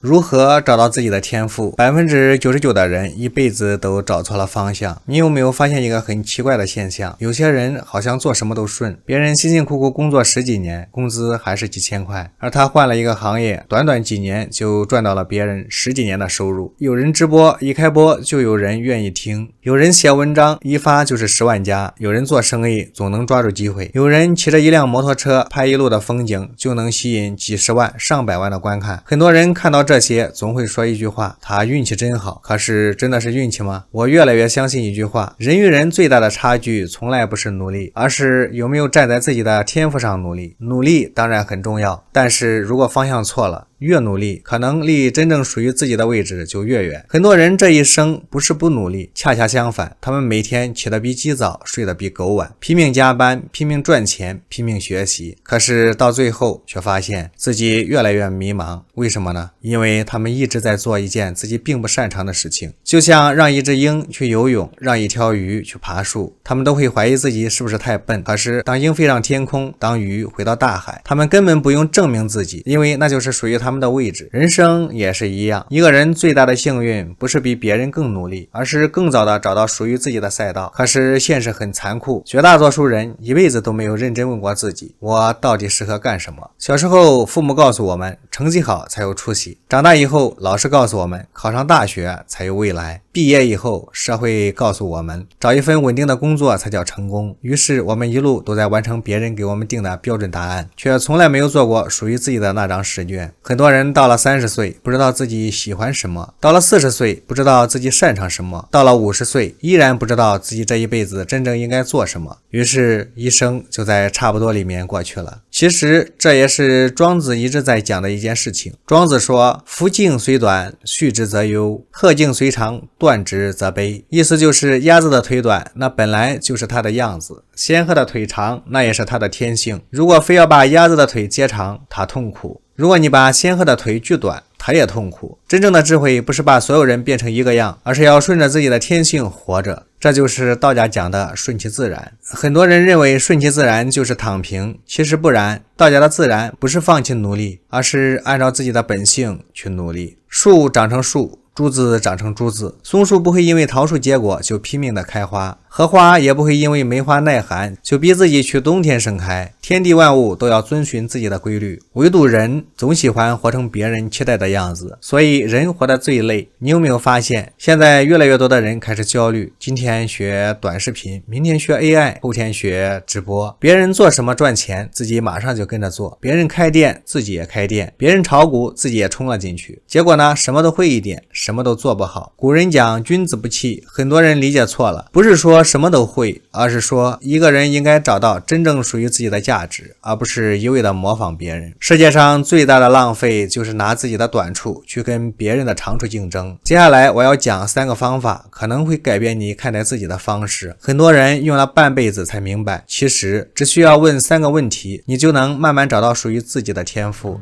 如何找到自己的天赋？99%的人一辈子都找错了方向。你有没有发现一个很奇怪的现象？有些人好像做什么都顺，别人辛辛苦苦工作10几年，工资还是几千块，而他换了一个行业，短短几年就赚到了别人10几年的收入。有人直播，一开播就有人愿意听；有人写文章，一发就是10万加；有人做生意，总能抓住机会；有人骑着一辆摩托车拍一路的风景，就能吸引几十万、上百万的观看。很多人看到这些总会说一句话，他运气真好。可是真的是运气吗？我越来越相信一句话，人与人最大的差距从来不是努力，而是有没有站在自己的天赋上努力。努力当然很重要，但是如果方向错了，越努力可能离真正属于自己的位置就越远。很多人这一生不是不努力，恰恰相反，他们每天起得比鸡早，睡得比狗晚，拼命加班，拼命赚钱，拼命学习，可是到最后却发现自己越来越迷茫。为什么呢？因为他们一直在做一件自己并不擅长的事情。就像让一只鹰去游泳，让一条鱼去爬树，他们都会怀疑自己是不是太笨。可是当鹰飞上天空，当鱼回到大海，他们根本不用证明自己，因为那就是属于他们的位置。人生也是一样，一个人最大的幸运不是比别人更努力，而是更早的找到属于自己的赛道。可是现实很残酷，绝大多数人一辈子都没有认真问过自己，我到底适合干什么？小时候父母告诉我们，成绩好才有出息；长大以后老师告诉我们，考上大学才有未来；毕业以后社会告诉我们，找一份稳定的工作才叫成功。于是我们一路都在完成别人给我们定的标准答案，却从来没有做过属于自己的那张试卷。很多人到了30岁不知道自己喜欢什么，到了40岁不知道自己擅长什么，到了50岁依然不知道自己这一辈子真正应该做什么，于是一生就在差不多里面过去了。其实这也是庄子一直在讲的一件事情。庄子说，夫颈虽短，续之则忧；鹤颈虽长，断之则悲。意思就是鸭子的腿短，那本来就是它的样子；仙鹤的腿长，那也是它的天性。如果非要把鸭子的腿截长，它痛苦；如果你把仙鹤的腿锯短，他也痛苦。真正的智慧不是把所有人变成一个样，而是要顺着自己的天性活着。这就是道家讲的顺其自然。很多人认为顺其自然就是躺平，其实不然。道家的自然不是放弃努力，而是按照自己的本性去努力。树长成树，珠子长成珠子，松树不会因为桃树结果就拼命的开花，荷花也不会因为梅花耐寒就逼自己去冬天盛开。天地万物都要遵循自己的规律，唯独人总喜欢活成别人期待的样子，所以人活得最累。你有没有发现，现在越来越多的人开始焦虑，今天学短视频，明天学 AI， 后天学直播。别人做什么赚钱，自己马上就跟着做；别人开店，自己也开店；别人炒股，自己也冲了进去。结果呢，什么都会一点，什么都做不好。古人讲君子不器，很多人理解错了，不是说什么都会，而是说一个人应该找到真正属于自己的价值，而不是一味的模仿别人。世界上最大的浪费就是拿自己的短处去跟别人的长处竞争。接下来我要讲3个方法，可能会改变你看待自己的方式。很多人用了半辈子才明白，其实只需要问3个问题，你就能慢慢找到属于自己的天赋。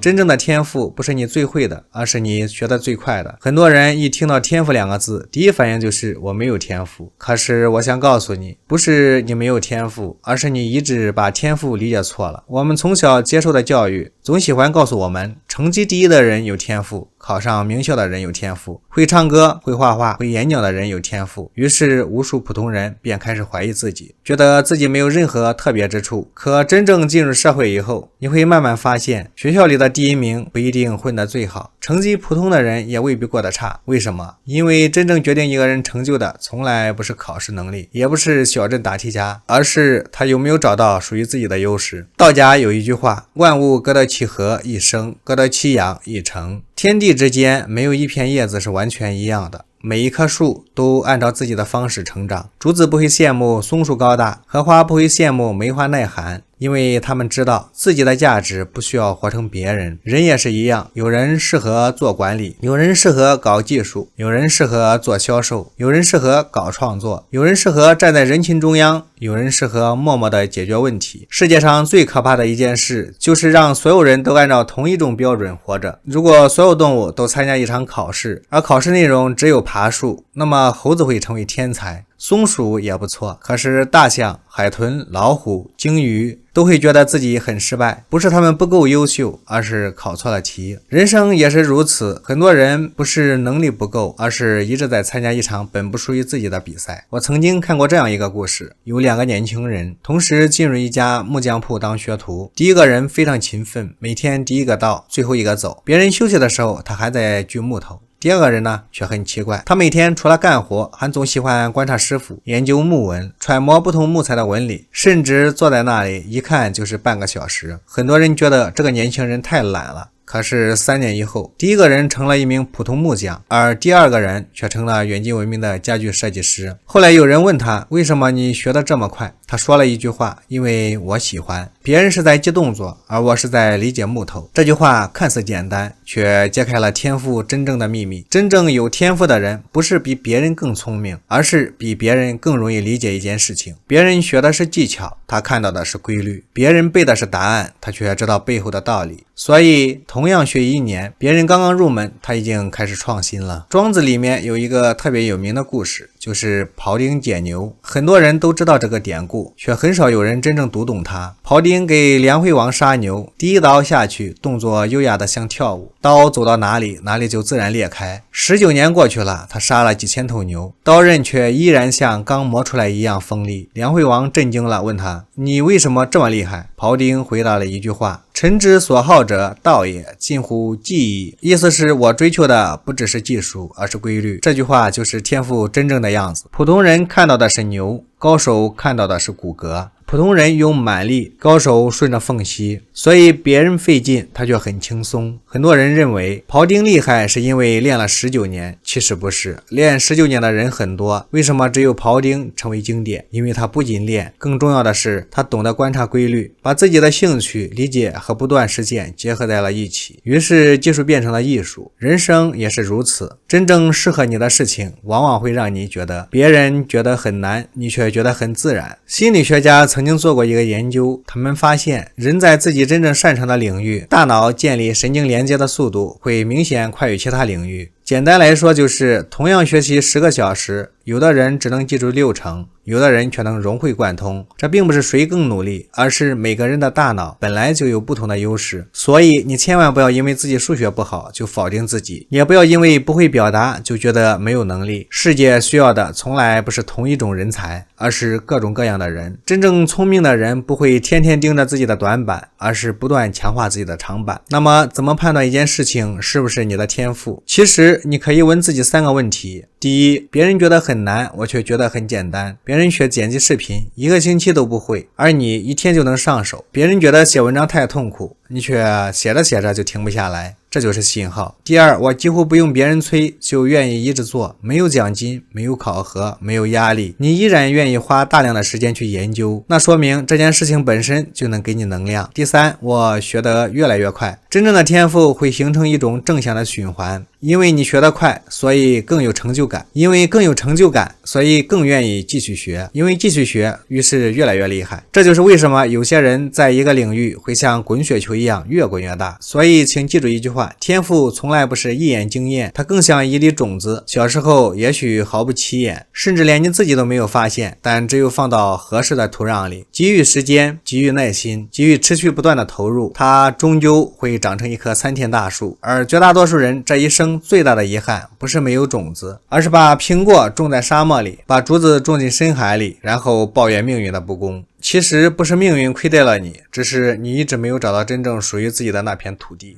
真正的天赋不是你最会的，而是你学得最快的。很多人一听到天赋2个字，第一反应就是我没有天赋。可是我想告诉你，不是你没有天赋，而是你一直把天赋理解错了。我们从小接受的教育总喜欢告诉我们，成绩第一的人有天赋，考上名校的人有天赋，会唱歌、会画画、会演讲的人有天赋。于是无数普通人便开始怀疑自己，觉得自己没有任何特别之处。可真正进入社会以后，你会慢慢发现，学校里的第1名不一定混得最好，成绩普通的人也未必过得差。为什么？因为真正决定一个人成就的从来不是考试能力，也不是小镇答题家，而是他有没有找到属于自己的优势。道家有一句话，万物各得其和一生，各得其养一成。天地之间没有一片叶子是完全一样的，每一棵树都按照自己的方式成长。竹子不会羡慕松树高大，荷花不会羡慕梅花耐寒，因为他们知道自己的价值不需要活成别人。人也是一样，有人适合做管理，有人适合搞技术，有人适合做销售，有人适合搞创作，有人适合站在人群中央，有人适合默默地解决问题。世界上最可怕的一件事，就是让所有人都按照同一种标准活着。如果所有动物都参加一场考试，而考试内容只有爬爬树，那么猴子会成为天才。松鼠也不错，可是大象、海豚、老虎、鲸鱼都会觉得自己很失败，不是他们不够优秀，而是考错了题。人生也是如此，很多人不是能力不够，而是一直在参加一场本不属于自己的比赛。我曾经看过这样一个故事，有2个年轻人同时进入一家木匠铺当学徒。第一个人非常勤奋，每天第一个到，最后一个走，别人休息的时候，他还在锯木头。第二个人呢，却很奇怪，他每天除了干活，还总喜欢观察师傅，研究木纹，揣摩不同木材的纹理，甚至坐在那里一看就是半个小时。很多人觉得这个年轻人太懒了。可是3年以后，第一个人成了一名普通木匠，而第二个人却成了远近闻名的家具设计师。后来有人问他，为什么你学得这么快？他说了一句话，因为我喜欢。别人是在记动作，而我是在理解木头。这句话看似简单，却揭开了天赋真正的秘密。真正有天赋的人，不是比别人更聪明，而是比别人更容易理解一件事情。别人学的是技巧，他看到的是规律；别人背的是答案，他却知道背后的道理。所以同样学1年，别人刚刚入门，他已经开始创新了。庄子里面有一个特别有名的故事，就是庖丁解牛。很多人都知道这个典故，却很少有人真正读懂它。庖丁给梁惠王杀牛，第一刀下去，动作优雅的像跳舞，刀走到哪里，哪里就自然裂开。19年过去了，他杀了几千头牛，刀刃却依然像刚磨出来一样锋利。梁惠王震惊了，问他：你为什么这么厉害？庖丁回答了一句话：臣之所好者，道也，近乎技矣。意思是我追求的不只是技术，而是规律。这句话就是天赋真正的样子。普通人看到的是牛，高手看到的是骨骼。普通人用蛮力，高手顺着缝隙，所以别人费劲，他却很轻松。很多人认为庖丁厉害是因为练了19年，其实不是，练19年的人很多，为什么只有庖丁成为经典？因为他不仅练，更重要的是他懂得观察规律，把自己的兴趣、理解和不断实践结合在了一起，于是技术变成了艺术。人生也是如此，真正适合你的事情，往往会让你觉得别人觉得很难，你却觉得很自然。心理学家曾经做过一个研究，他们发现人在自己真正擅长的领域，大脑建立神经连接的速度会明显快于其他领域。简单来说，就是同样学习10个小时，有的人只能记住6成，有的人却能融会贯通。这并不是谁更努力，而是每个人的大脑本来就有不同的优势。所以你千万不要因为自己数学不好就否定自己，也不要因为不会表达就觉得没有能力。世界需要的从来不是同一种人才，而是各种各样的人。真正聪明的人不会天天盯着自己的短板，而是不断强化自己的长板。那么怎么判断一件事情是不是你的天赋？其实你可以问自己3个问题。第一，别人觉得很难，我却觉得很简单。别人学剪辑视频1个星期都不会，而你1天就能上手。别人觉得写文章太痛苦，你却写着写着就停不下来，这就是信号。第二，我几乎不用别人催就愿意一直做，没有奖金，没有考核，没有压力，你依然愿意花大量的时间去研究，那说明这件事情本身就能给你能量。第三，我学得越来越快。真正的天赋会形成一种正向的循环，因为你学得快，所以更有成就感，因为更有成就感，所以更愿意继续学，因为继续学，于是越来越厉害。这就是为什么有些人在一个领域会像滚雪球一样越滚越大。所以请记住一句话，天赋从来不是一眼惊艳，它更像一粒种子，小时候也许毫不起眼，甚至连你自己都没有发现，但只有放到合适的土壤里，给予时间，给予耐心，给予持续不断的投入，它终究会长成一棵参天大树。而绝大多数人这一生最大的遗憾，不是没有种子，而是把苹果种在沙漠里，把竹子种进深海里，然后抱怨命运的不公。其实不是命运亏待了你，只是你一直没有找到真正属于自己的那片土地。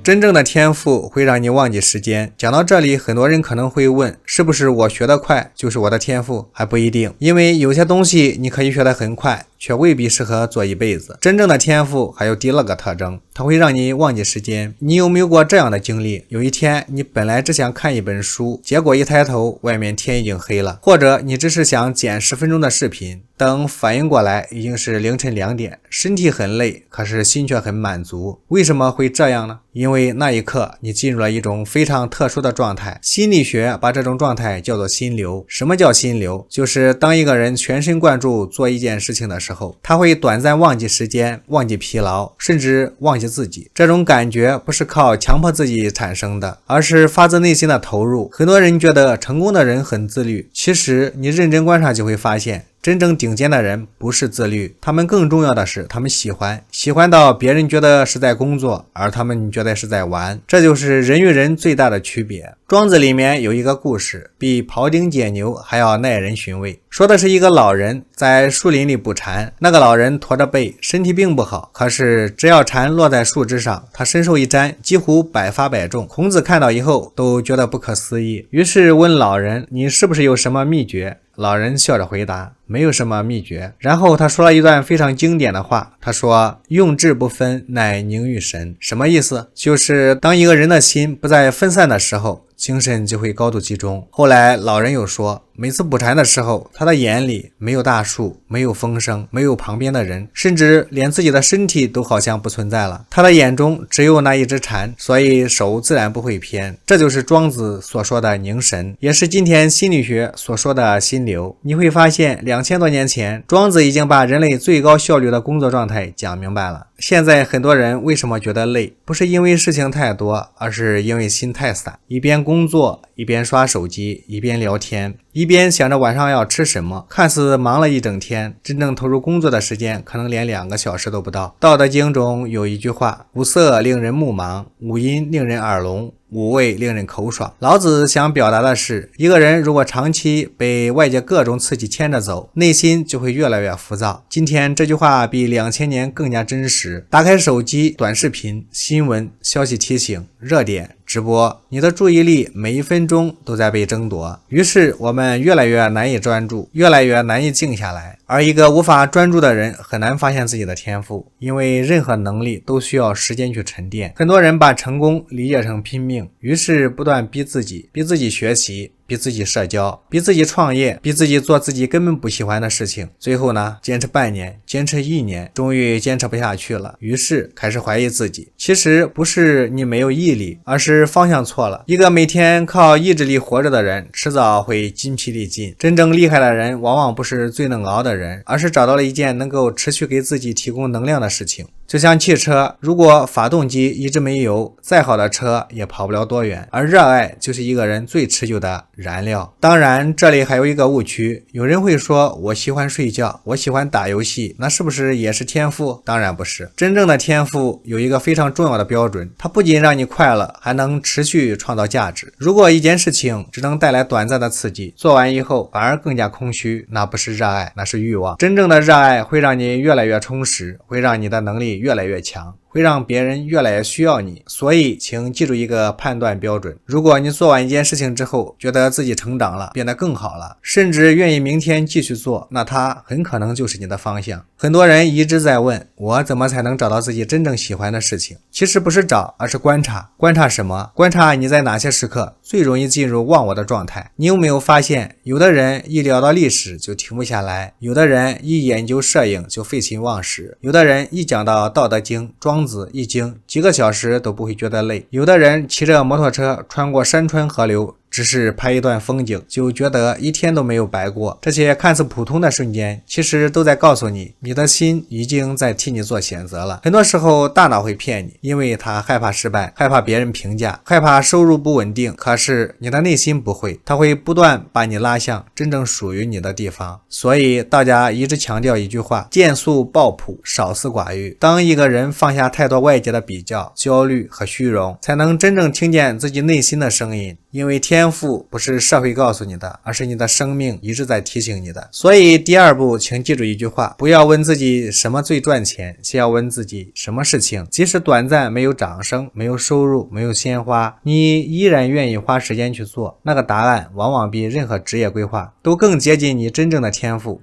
真正的天赋会让你忘记时间。讲到这里，很多人可能会问，是不是我学得快就是我的天赋？还不一定，因为有些东西你可以学得很快，却未必适合做一辈子。真正的天赋还有第2个特征，它会让你忘记时间。你有没有过这样的经历？有一天你本来只想看一本书，结果一抬头外面天已经黑了，或者你只是想剪10分钟的视频，等反应过来已经是凌晨2点，身体很累，可是心却很满足。为什么会这样呢？因为那一刻你进入了一种非常特殊的状态，心理学把这种状态叫做心流。什么叫心流？就是当一个人全神贯注做一件事情的时候，候，他会短暂忘记时间，忘记疲劳，甚至忘记自己。这种感觉不是靠强迫自己产生的，而是发自内心的投入。很多人觉得成功的人很自律，其实你认真观察就会发现，真正顶尖的人不是自律，他们更重要的是他们喜欢到别人觉得是在工作，而他们觉得是在玩。这就是人与人最大的区别。庄子里面有一个故事，比庖丁解牛还要耐人寻味。说的是一个老人在树林里捕蝉，那个老人驼着背，身体并不好，可是只要蝉落在树枝上，他伸手一沾，几乎百发百中。孔子看到以后都觉得不可思议，于是问老人，你是不是有什么秘诀？老人笑着回答，没有什么秘诀。然后他说了一段非常经典的话，他说，用智不分，乃凝于神。什么意思？就是当一个人的心不再分散的时候，精神就会高度集中。后来老人又说，每次捕蝉的时候，他的眼里没有大树，没有风声，没有旁边的人，甚至连自己的身体都好像不存在了。他的眼中只有那一只蝉，所以手自然不会偏。这就是庄子所说的凝神，也是今天心理学所说的心流。你会发现2000多年前，庄子已经把人类最高效率的工作状态讲明白了。现在很多人为什么觉得累？不是因为事情太多，而是因为心太散，一边工作，一边刷手机，一边聊天，一边想着晚上要吃什么，看似忙了一整天，真正投入工作的时间可能连2个小时都不到。道德经中有一句话，五色令人目盲，五音令人耳聋，五味令人口爽。老子想表达的是，一个人如果长期被外界各种刺激牵着走，内心就会越来越浮躁。今天这句话比2000年更加真实。打开手机，短视频、新闻、消息提醒、热点、直播，你的注意力每1分钟都在被争夺，于是我们越来越难以专注，越来越难以静下来。而一个无法专注的人很难发现自己的天赋，因为任何能力都需要时间去沉淀。很多人把成功理解成拼命，于是不断逼自己学习，逼自己社交，逼自己创业，逼自己做自己根本不喜欢的事情。最后呢，坚持半年，坚持1年，终于坚持不下去了，于是开始怀疑自己。其实不是你没有毅力，而是方向错了。一个每天靠意志力活着的人，迟早会筋疲力尽。真正厉害的人，往往不是最能熬的人，而是找到了一件能够持续给自己提供能量的事情。就像汽车，如果发动机一直没油，再好的车也跑不了多远。而热爱就是一个人最持久的燃料。当然，这里还有一个误区，有人会说，我喜欢睡觉，我喜欢打游戏，那是不是也是天赋？当然不是。真正的天赋有一个非常重要的标准，它不仅让你快乐，还能持续创造价值。如果一件事情只能带来短暂的刺激，做完以后反而更加空虚，那不是热爱，那是欲望。真正的热爱会让你越来越充实，会让你的能力越来越强，会让别人越来越需要你。所以请记住一个判断标准，如果你做完一件事情之后觉得自己成长了，变得更好了，甚至愿意明天继续做，那它很可能就是你的方向。很多人一直在问，我怎么才能找到自己真正喜欢的事情？其实不是找，而是观察。观察什么？观察你在哪些时刻最容易进入忘我的状态。你有没有发现，有的人一聊到历史就停不下来，有的人一研究摄影就废寝忘食，有的人一讲到道德经、庄子、易经，几个小时都不会觉得累，有的人骑着摩托车穿过山川河流，只是拍一段风景，就觉得一天都没有白过。这些看似普通的瞬间，其实都在告诉你，你的心已经在替你做选择了。很多时候大脑会骗你，因为他害怕失败，害怕别人评价，害怕收入不稳定。可是你的内心不会，他会不断把你拉向真正属于你的地方。所以大家一直强调一句话，见素抱朴，少思寡欲。当一个人放下太多外界的比较、焦虑和虚荣，才能真正听见自己内心的声音。因为天赋不是社会告诉你的，而是你的生命一直在提醒你的。所以第2步，请记住一句话，不要问自己什么最赚钱，先要问自己什么事情即使短暂，没有掌声，没有收入，没有鲜花，你依然愿意花时间去做。那个答案往往比任何职业规划都更接近你真正的天赋。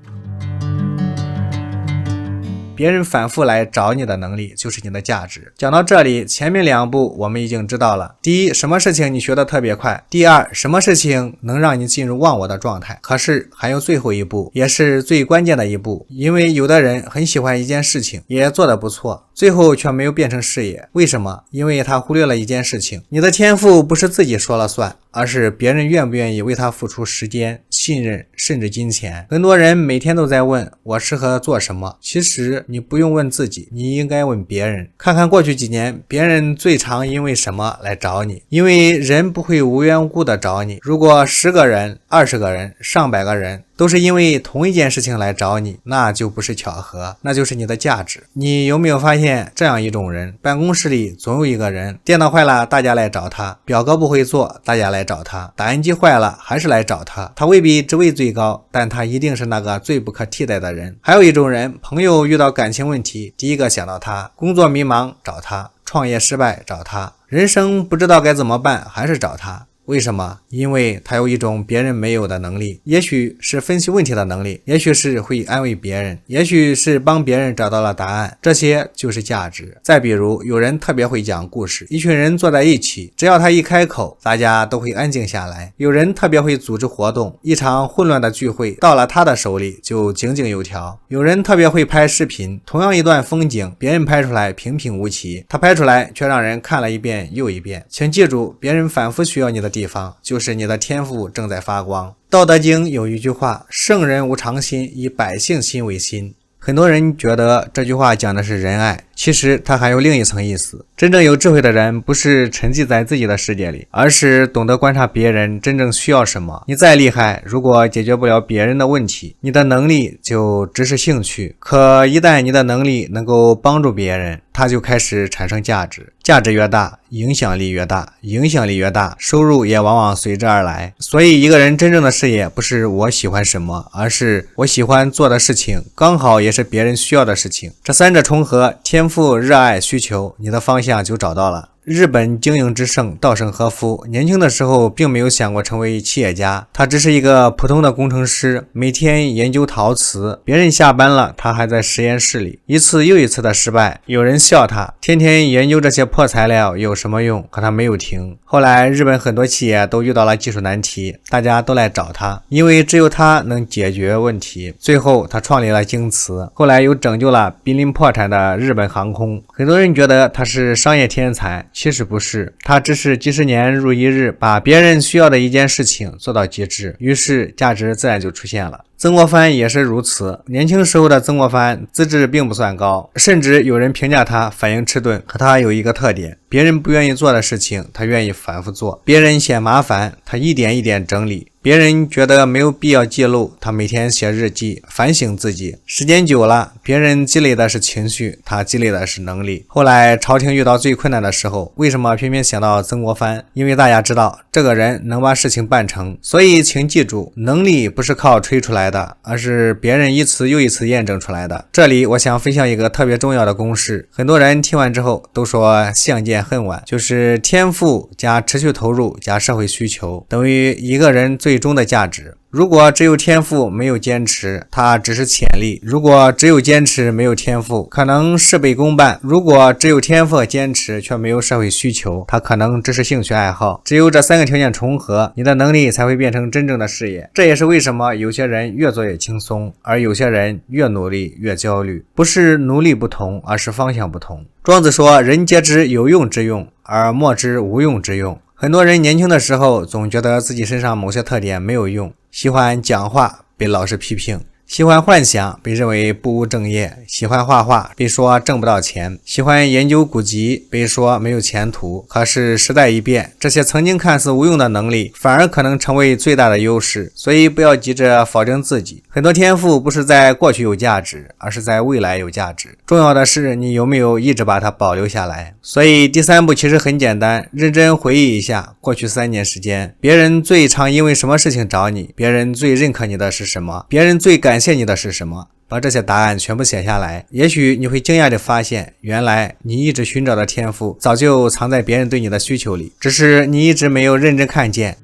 别人反复来找你的能力就是你的价值。讲到这里，前面2步我们已经知道了。第一，什么事情你学得特别快；第二，什么事情能让你进入忘我的状态。可是还有最后一步，也是最关键的一步，因为有的人很喜欢一件事情，也做得不错，最后却没有变成事业。为什么？因为他忽略了一件事情，你的天赋不是自己说了算，而是别人愿不愿意为他付出时间、信任，甚至金钱。很多人每天都在问我适合做什么，其实你不用问自己，你应该问别人。看看过去几年，别人最常因为什么来找你？因为人不会无缘无故的找你。如果10个人、20个人、上百个人都是因为同一件事情来找你，那就不是巧合，那就是你的价值。你有没有发现这样一种人？办公室里总有一个人，电脑坏了大家来找他，表格不会做大家来找他，打印机坏了还是来找他。他未必职位最高，但他一定是那个最不可替代的人。还有一种人，朋友遇到感情问题第一个想到他，工作迷茫找他，创业失败找他，人生不知道该怎么办还是找他。为什么？因为他有一种别人没有的能力，也许是分析问题的能力，也许是会安慰别人，也许是帮别人找到了答案，这些就是价值。再比如，有人特别会讲故事，一群人坐在一起，只要他一开口，大家都会安静下来。有人特别会组织活动，一场混乱的聚会到了他的手里就井井有条。有人特别会拍视频，同样一段风景，别人拍出来平平无奇，他拍出来却让人看了一遍又一遍。请记住，别人反复需要你的地方，就是你的天赋正在发光。道德经有一句话，圣人无常心，以百姓心为心。很多人觉得这句话讲的是仁爱，其实它还有另一层意思。真正有智慧的人不是沉寂在自己的世界里，而是懂得观察别人真正需要什么。你再厉害，如果解决不了别人的问题，你的能力就只是兴趣。可一旦你的能力能够帮助别人，它就开始产生价值，价值越大，影响力越大，影响力越大，收入也往往随之而来。所以一个人真正的事业不是我喜欢什么，而是我喜欢做的事情刚好也是别人需要的事情。这三者重合，天赋、热爱、需求，你的方向就找到了。日本经营之圣稻盛和夫年轻的时候并没有想过成为企业家，他只是一个普通的工程师，每天研究陶瓷，别人下班了他还在实验室里，一次又一次的失败，有人笑他天天研究这些破材料有什么用，可他没有停。后来日本很多企业都遇到了技术难题，大家都来找他，因为只有他能解决问题。最后他创立了京瓷，后来又拯救了濒临破产的日本航空。很多人觉得他是商业天才，其实不是，他只是几十年如一日，把别人需要的一件事情做到极致，于是价值自然就出现了。曾国藩也是如此，年轻时候的曾国藩资质并不算高，甚至有人评价他反应迟钝。可他有一个特点，别人不愿意做的事情他愿意反复做，别人嫌麻烦他一点一点整理，别人觉得没有必要记录，他每天写日记反省自己。时间久了，别人积累的是情绪，他积累的是能力。后来朝廷遇到最困难的时候，为什么偏偏想到曾国藩？因为大家知道这个人能把事情办成。所以请记住，能力不是靠吹出来的，而是别人一次又一次验证出来的。这里我想分享一个特别重要的公式，很多人听完之后都说相见恨晚，就是天赋加持续投入加社会需求等于一个人最终的价值。如果只有天赋没有坚持，它只是潜力；如果只有坚持没有天赋，可能事倍功半；如果只有天赋坚持却没有社会需求，它可能只是兴趣爱好。只有这三个条件重合，你的能力才会变成真正的事业。这也是为什么有些人越做越轻松，而有些人越努力越焦虑。不是努力不同，而是方向不同。庄子说，人皆知有用之用，而莫知无用之用。很多人年轻的时候总觉得自己身上某些特点没有用，喜欢讲话被老师批评，喜欢幻想被认为不务正业，喜欢画画被说挣不到钱，喜欢研究古籍被说没有前途。可是时代一变，这些曾经看似无用的能力反而可能成为最大的优势。所以不要急着否定自己，很多天赋不是在过去有价值，而是在未来有价值。重要的是你有没有一直把它保留下来。所以第三步其实很简单，认真回忆一下过去3年时间，别人最常因为什么事情找你，别人最认可你的是什么，别人最感谢你的是什么。把这些答案全部写下来，也许你会惊讶地发现，原来你一直寻找的天赋早就藏在别人对你的需求里，只是你一直没有认真看见。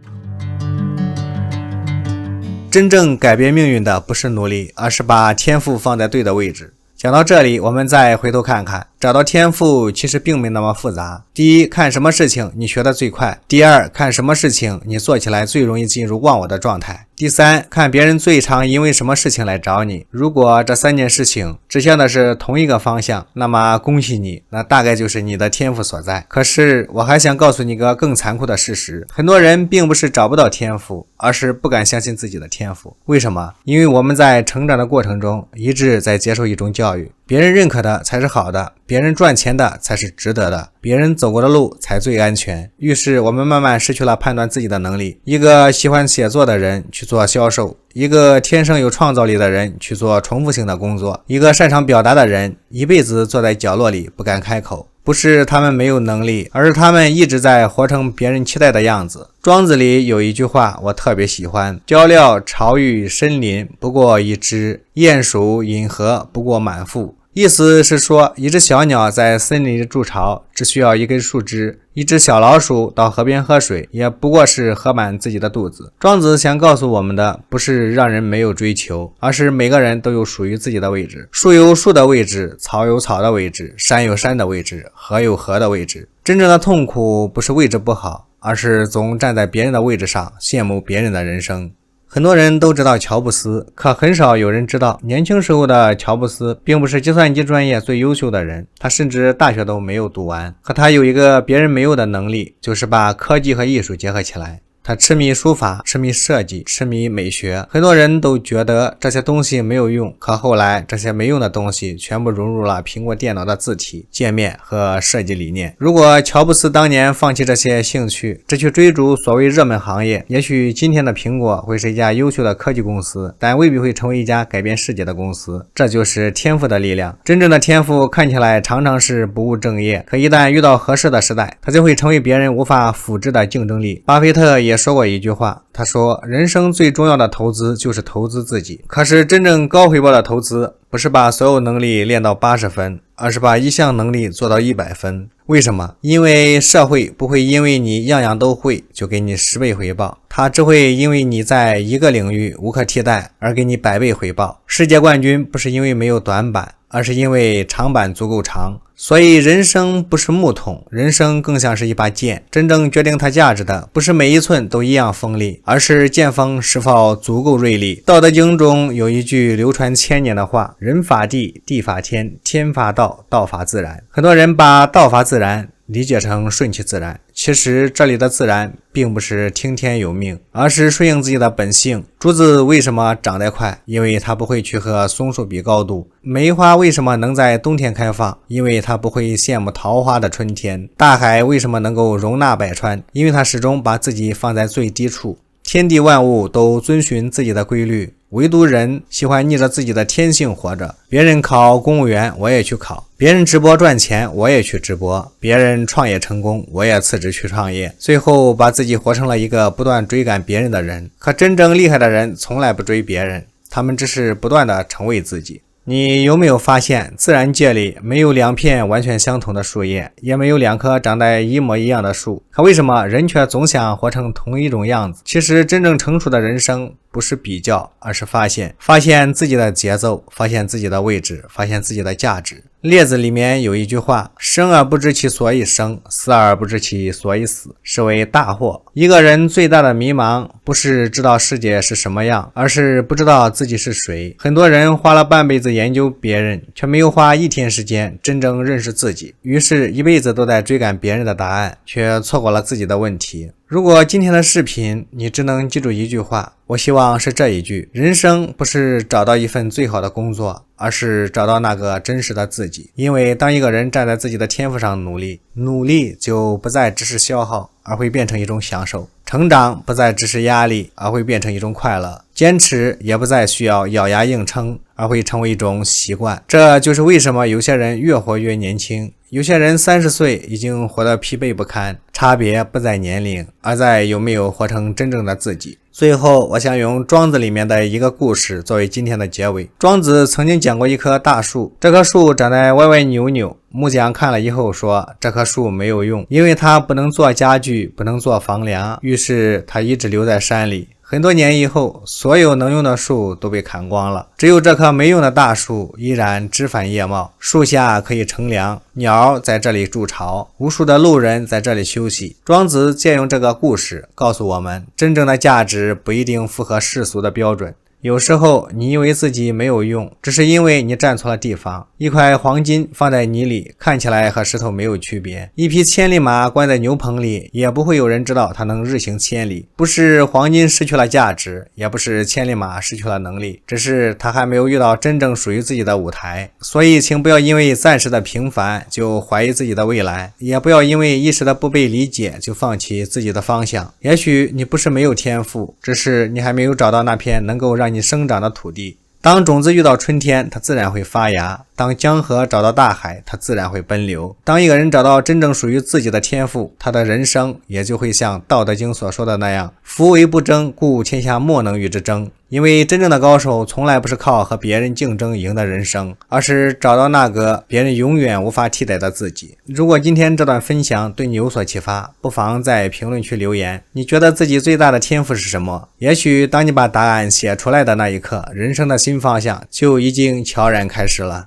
真正改变命运的不是努力，而是把天赋放在对的位置。讲到这里，我们再回头看看，找到天赋其实并没那么复杂。第一，看什么事情你学得最快；第二，看什么事情你做起来最容易进入忘我的状态；第三，看别人最常因为什么事情来找你。如果这3件事情指向的是同一个方向，那么恭喜你，那大概就是你的天赋所在。可是我还想告诉你个更残酷的事实，很多人并不是找不到天赋，而是不敢相信自己的天赋。为什么？因为我们在成长的过程中一直在接受一种教育，别人认可的才是好的，别人赚钱的才是值得的，别人走过的路才最安全。于是我们慢慢失去了判断自己的能力。一个喜欢写作的人去做销售，一个天生有创造力的人去做重复性的工作，一个擅长表达的人一辈子坐在角落里不敢开口。不是他们没有能力，而是他们一直在活成别人期待的样子。庄子里有一句话我特别喜欢：鹪鹩巢于深林，不过一只；鼹鼠饮河，不过满腹。意思是说，一只小鸟在森林里筑巢，只需要一根树枝；一只小老鼠到河边喝水，也不过是喝满自己的肚子。庄子想告诉我们的，不是让人没有追求，而是每个人都有属于自己的位置。树有树的位置，草有草的位置，山有山的位置，河有河的位置。真正的痛苦不是位置不好，而是总站在别人的位置上，羡慕别人的人生。很多人都知道乔布斯，可很少有人知道，年轻时候的乔布斯并不是计算机专业最优秀的人，他甚至大学都没有读完。可他有一个别人没有的能力，就是把科技和艺术结合起来。他痴迷书法，痴迷设计，痴迷美学。很多人都觉得这些东西没有用，可后来这些没用的东西全部融入了苹果电脑的字体、界面和设计理念。如果乔布斯当年放弃这些兴趣，只去追逐所谓热门行业，也许今天的苹果会是一家优秀的科技公司，但未必会成为一家改变世界的公司。这就是天赋的力量。真正的天赋看起来常常是不务正业，可一旦遇到合适的时代，它就会成为别人无法复制的竞争力。巴菲特也说过一句话，他说，人生最重要的投资就是投资自己。可是真正高回报的投资，不是把所有能力练到80分，而是把一项能力做到100分。为什么？因为社会不会因为你样样都会就给你10倍回报，它只会因为你在一个领域无可替代而给你100倍回报。世界冠军不是因为没有短板，而是因为长板足够长。所以人生不是木桶，人生更像是一把剑，真正决定它价值的不是每一寸都一样锋利，而是剑锋是否足够锐利。道德经中有一句流传1000年的话，人法地，地法天，天法道，道法自然。很多人把道法自然理解成顺其自然，其实这里的自然并不是听天由命，而是顺应自己的本性。竹子为什么长得快？因为它不会去和松树比高度。梅花为什么能在冬天开放？因为它不会羡慕桃花的春天。大海为什么能够容纳百川？因为它始终把自己放在最低处。天地万物都遵循自己的规律，唯独人喜欢逆着自己的天性活着。别人考公务员，我也去考；别人直播赚钱，我也去直播；别人创业成功，我也辞职去创业。最后把自己活成了一个不断追赶别人的人。可真正厉害的人从来不追别人，他们只是不断的成为自己。你有没有发现，自然界里没有2片完全相同的树叶，也没有2棵长得一模一样的树，可为什么人却总想活成同一种样子？其实真正成熟的人生不是比较，而是发现自己的节奏，发现自己的位置，发现自己的价值。列子里面有一句话，生而不知其所以生，死而不知其所以死，是为大祸。一个人最大的迷茫，不是知道世界是什么样，而是不知道自己是谁。很多人花了半辈子研究别人，却没有花1天时间真正认识自己，于是一辈子都在追赶别人的答案，却错过了自己的问题。如果今天的视频你只能记住一句话，我希望是这一句：人生不是找到一份最好的工作，而是找到那个真实的自己。因为当一个人站在自己的天赋上努力就不再只是消耗，而会变成一种享受。成长不再只是压力，而会变成一种快乐。坚持也不再需要咬牙硬撑，而会成为一种习惯。这就是为什么有些人越活越年轻，有些人30岁已经活得疲惫不堪。差别不在年龄，而在有没有活成真正的自己。最后，我想用庄子里面的一个故事作为今天的结尾。庄子曾经讲过一棵大树，这棵树长得歪歪扭扭，木匠看了以后说，这棵树没有用，因为它不能做家具，不能做房梁，于是它一直留在山里。很多年以后，所有能用的树都被砍光了，只有这棵没用的大树依然枝繁叶茂，树下可以乘凉，鸟在这里筑巢，无数的路人在这里休息。庄子借用这个故事告诉我们，真正的价值不一定符合世俗的标准。有时候你以为自己没有用，只是因为你站错了地方。一块黄金放在泥里，看起来和石头没有区别；一匹千里马关在牛棚里，也不会有人知道它能日行千里。不是黄金失去了价值，也不是千里马失去了能力，只是它还没有遇到真正属于自己的舞台。所以请不要因为暂时的平凡就怀疑自己的未来，也不要因为一时的不被理解就放弃自己的方向。也许你不是没有天赋，只是你还没有找到那片能够让你生长的土地。当种子遇到春天，它自然会发芽；当江河找到大海，它自然会奔流。当一个人找到真正属于自己的天赋，他的人生也就会像《道德经》所说的那样：夫为不争，故天下莫能与之争。因为真正的高手从来不是靠和别人竞争赢得人生，而是找到那个别人永远无法替代的自己。如果今天这段分享对你有所启发，不妨在评论区留言，你觉得自己最大的天赋是什么？也许当你把答案写出来的那一刻，人生的新方向就已经悄然开始了。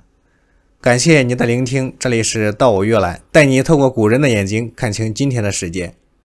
感谢你的聆听，这里是道我阅览，带你透过古人的眼睛看清今天的世界。